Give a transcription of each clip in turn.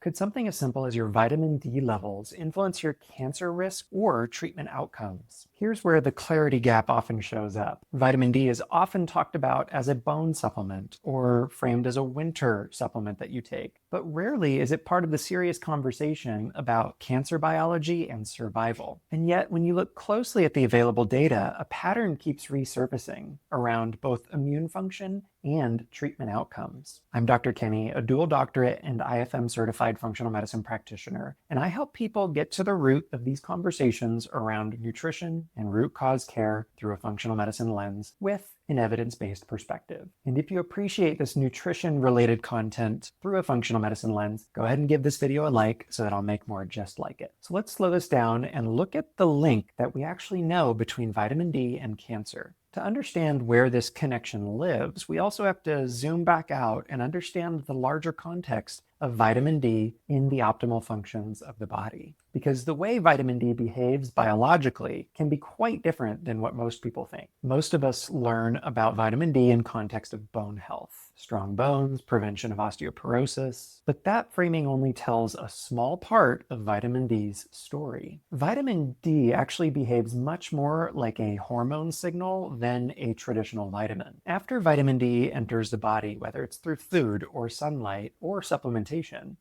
Could something as simple as your vitamin D levels influence your cancer risk or treatment outcomes? Here's where the clarity gap often shows up. Vitamin D is often talked about as a bone supplement or framed as a winter supplement that you take, but rarely is it part of the serious conversation about cancer biology and survival. And yet, when you look closely at the available data, a pattern keeps resurfacing around both immune function and treatment outcomes. I'm Dr. Kenny, a dual doctorate and IFM certified functional medicine practitioner, and I help people get to the root of these conversations around nutrition and root cause care through a functional medicine lens with an evidence-based perspective. And if you appreciate this nutrition-related content through a functional medicine lens, go ahead and give this video a like so that I'll make more just like it. So let's slow this down and look at the link that we actually know between vitamin D and cancer. To understand where this connection lives, we also have to zoom back out and understand the larger context of vitamin D in the optimal functions of the body. Because the way vitamin D behaves biologically can be quite different than what most people think. Most of us learn about vitamin D in context of bone health, strong bones, prevention of osteoporosis, but that framing only tells a small part of vitamin D's story. Vitamin D actually behaves much more like a hormone signal than a traditional vitamin. After vitamin D enters the body, whether it's through food or sunlight or supplementation,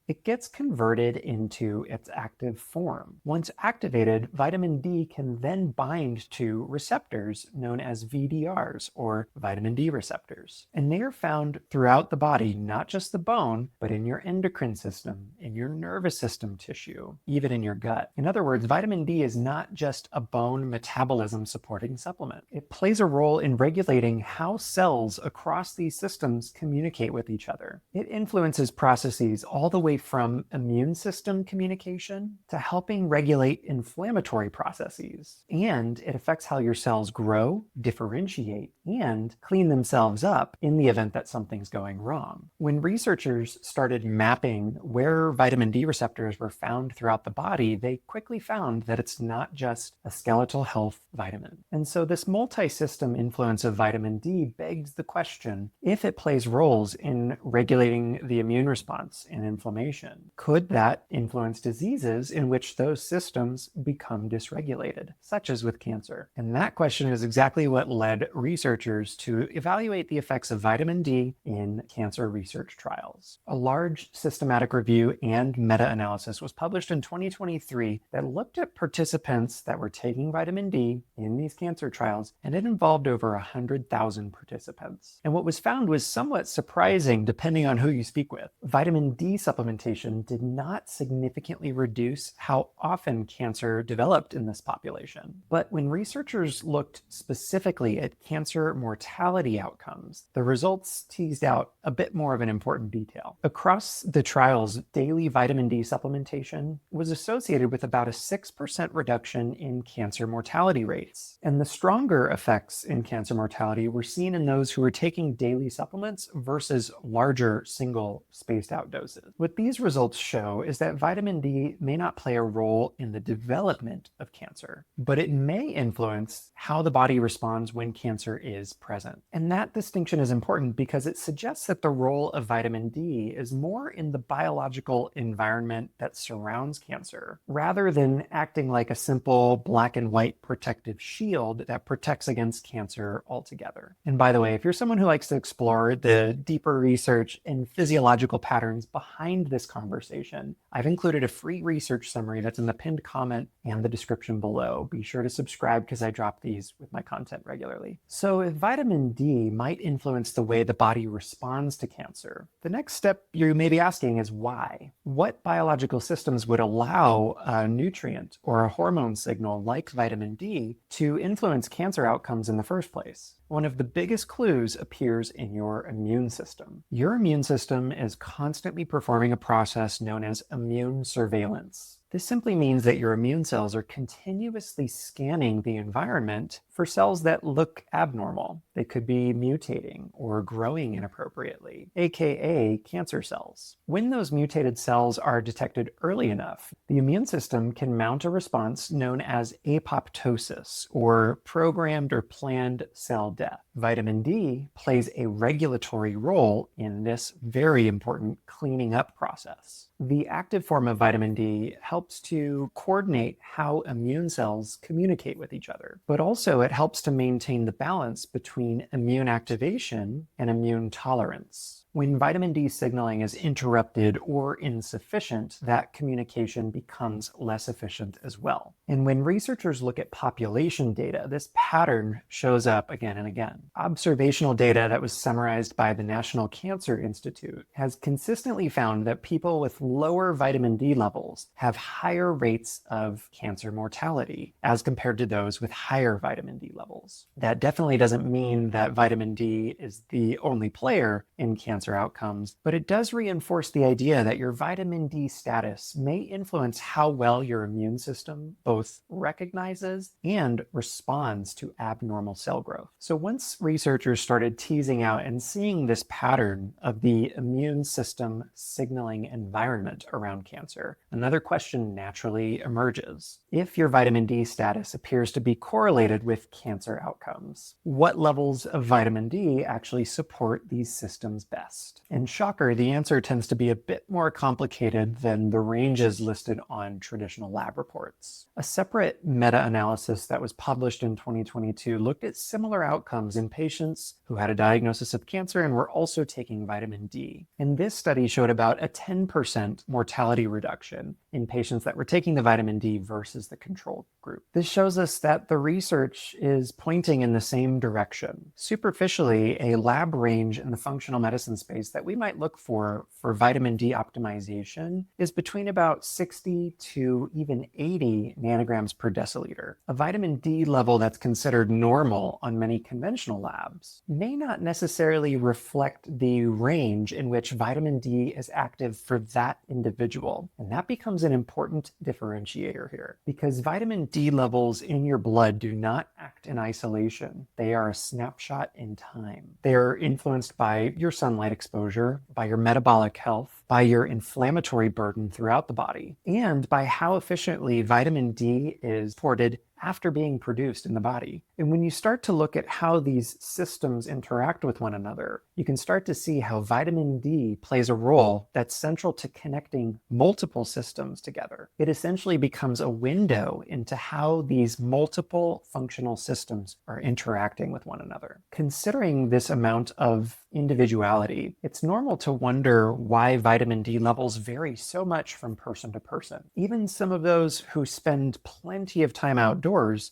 it gets converted into its active form. Once activated, vitamin D can then bind to receptors known as VDRs, or vitamin D receptors. And they are found throughout the body, not just the bone, but in your endocrine system, in your nervous system tissue, even in your gut. In other words, vitamin D is not just a bone metabolism supporting supplement. It plays a role in regulating how cells across these systems communicate with each other. It influences processes all the way from immune system communication to helping regulate inflammatory processes. And it affects how your cells grow, differentiate, and clean themselves up in the event that something's going wrong. When researchers started mapping where vitamin D receptors were found throughout the body, they quickly found that it's not just a skeletal health vitamin. And so this multi-system influence of vitamin D begs the question, if it plays roles in regulating the immune response and inflammation, could that influence diseases in which those systems become dysregulated, such as with cancer? And that question is exactly what led researchers to evaluate the effects of vitamin D in cancer research trials. A large systematic review and meta-analysis was published in 2023 that looked at participants that were taking vitamin D in these cancer trials, and it involved over 100,000 participants. And what was found was somewhat surprising depending on who you speak with. Vitamin D supplementation did not significantly reduce how often cancer developed in this population. But when researchers looked specifically at cancer mortality outcomes, the results teased out a bit more of an important detail. Across the trials, daily vitamin D supplementation was associated with about a 6% reduction in cancer mortality rates. And the stronger effects in cancer mortality were seen in those who were taking daily supplements versus larger single spaced out doses. What these results show is that vitamin D may not play a role in the development of cancer, but it may influence how the body responds when cancer is present. And that distinction is important because it suggests that the role of vitamin D is more in the biological environment that surrounds cancer, rather than acting like a simple black and white protective shield that protects against cancer altogether. And by the way, if you're someone who likes to explore the deeper research and physiological patterns behind this conversation, I've included a free research summary that's in the pinned comment and the description below. Be sure to subscribe because I drop these with my content regularly. So if vitamin D might influence the way the body responds to cancer, the next step you may be asking is why? What biological systems would allow a nutrient or a hormone signal like vitamin D to influence cancer outcomes in the first place? One of the biggest clues appears in your immune system. Your immune system is constantly performing a process known as immune surveillance. This simply means that your immune cells are continuously scanning the environment for cells that look abnormal. They could be mutating or growing inappropriately, aka cancer cells. When those mutated cells are detected early enough, the immune system can mount a response known as apoptosis, or programmed or planned cell death. Vitamin D plays a regulatory role in this very important cleaning up process. The active form of vitamin D helps to coordinate how immune cells communicate with each other, but also it helps to maintain the balance between immune activation and immune tolerance. When vitamin D signaling is interrupted or insufficient, that communication becomes less efficient as well. And when researchers look at population data, this pattern shows up again and again. Observational data that was summarized by the National Cancer Institute has consistently found that people with lower vitamin D levels have higher rates of cancer mortality as compared to those with higher vitamin D levels. That definitely doesn't mean that vitamin D is the only player in cancer outcomes, but it does reinforce the idea that your vitamin D status may influence how well your immune system both recognizes and responds to abnormal cell growth. So once researchers started teasing out and seeing this pattern of the immune system signaling environment around cancer, another question naturally emerges. If your vitamin D status appears to be correlated with cancer outcomes, what levels of vitamin D actually support these systems best? And shocker, the answer tends to be a bit more complicated than the ranges listed on traditional lab reports. A separate meta-analysis that was published in 2022 looked at similar outcomes in patients who had a diagnosis of cancer and were also taking vitamin D. And this study showed about a 10% mortality reduction in patients that were taking the vitamin D versus the control group. This shows us that the research is pointing in the same direction. Superficially, a lab range in the functional medicine space that we might look for vitamin D optimization is between about 60 to even 80 nanograms per deciliter. A vitamin D level that's considered normal on many conventional labs may not necessarily reflect the range in which vitamin D is active for that individual. And that becomes an important differentiator here, because vitamin D levels in your blood do not act in isolation. They are a snapshot in time. They are influenced by your sunlight exposure, by your metabolic health, by your inflammatory burden throughout the body, and by how efficiently vitamin D is ported after being produced in the body. And when you start to look at how these systems interact with one another, you can start to see how vitamin D plays a role that's central to connecting multiple systems together. It essentially becomes a window into how these multiple functional systems are interacting with one another. Considering this amount of individuality, it's normal to wonder why vitamin D levels vary so much from person to person. Even some of those who spend plenty of time outdoors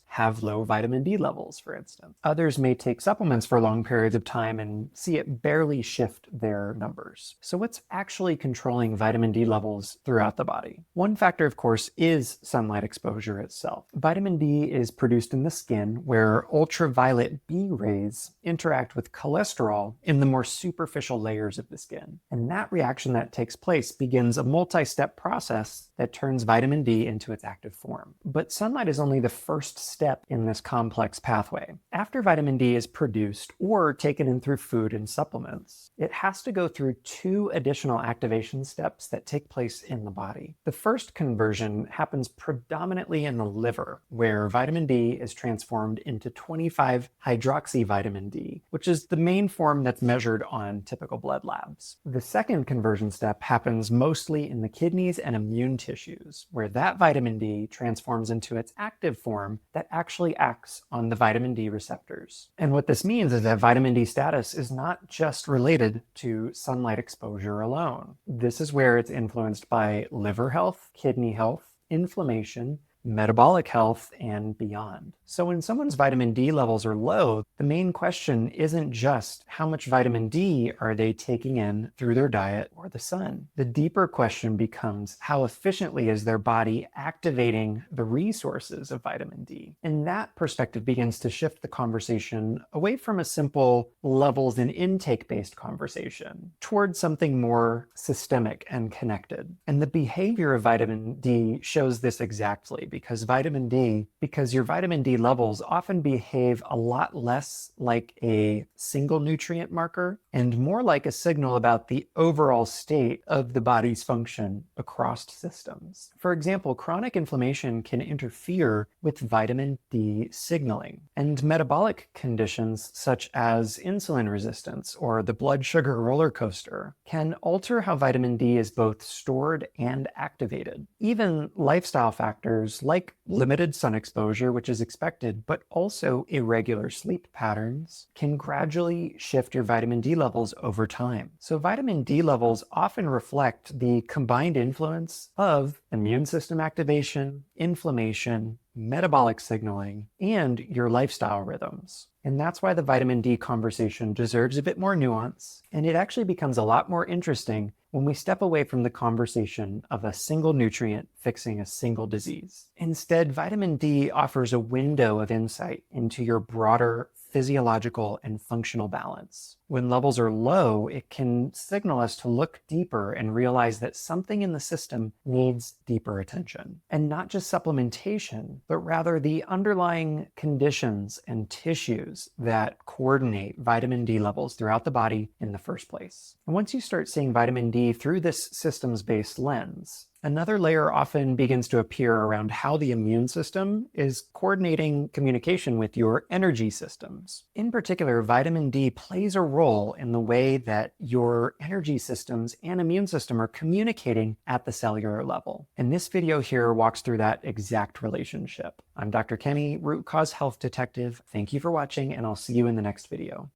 have low vitamin D levels, for instance. Others may take supplements for long periods of time and see it barely shift their numbers. So what's actually controlling vitamin D levels throughout the body? One factor, of course, is sunlight exposure itself. Vitamin D is produced in the skin, where ultraviolet B rays interact with cholesterol in the more superficial layers of the skin. And that reaction that takes place begins a multi-step process that turns vitamin D into its active form. But sunlight is only the first step in this complex pathway. After vitamin D is produced or taken in through food and supplements, it has to go through two additional activation steps that take place in the body. The first conversion happens predominantly in the liver, where vitamin D is transformed into 25-hydroxy vitamin D, which is the main form that's measured on typical blood labs. The second conversion step happens mostly in the kidneys and immune tissues, where that vitamin D transforms into its active form that actually acts on the vitamin D receptors. And what this means is that vitamin D status is not just related to sunlight exposure alone. This is where it's influenced by liver health, kidney health, inflammation, metabolic health, and beyond. So when someone's vitamin D levels are low, the main question isn't just how much vitamin D are they taking in through their diet or the sun. The deeper question becomes, how efficiently is their body activating the resources of vitamin D? And that perspective begins to shift the conversation away from a simple levels and intake-based conversation towards something more systemic and connected. And the behavior of vitamin D shows this exactly, because your vitamin D levels often behave a lot less like a single nutrient marker and more like a signal about the overall state of the body's function across systems. For example, chronic inflammation can interfere with vitamin D signaling, and metabolic conditions such as insulin resistance or the blood sugar roller coaster can alter how vitamin D is both stored and activated. Even lifestyle factors like limited sun exposure, which is expected, but also irregular sleep patterns, can gradually shift your vitamin D levels over time. So vitamin D levels often reflect the combined influence of immune system activation, inflammation, metabolic signaling, and your lifestyle rhythms. And that's why the vitamin D conversation deserves a bit more nuance, and it actually becomes a lot more interesting when we step away from the conversation of a single nutrient fixing a single disease. Instead, vitamin D offers a window of insight into your broader physiological and functional balance. When levels are low, it can signal us to look deeper and realize that something in the system needs deeper attention. And not just supplementation, but rather the underlying conditions and tissues that coordinate vitamin D levels throughout the body in the first place. And once you start seeing vitamin D through this systems-based lens, another layer often begins to appear around how the immune system is coordinating communication with your energy systems. In particular, vitamin D plays a role in the way that your energy systems and immune system are communicating at the cellular level. And this video here walks through that exact relationship. I'm Dr. Kenny, Root Cause Health Detective. Thank you for watching, and I'll see you in the next video.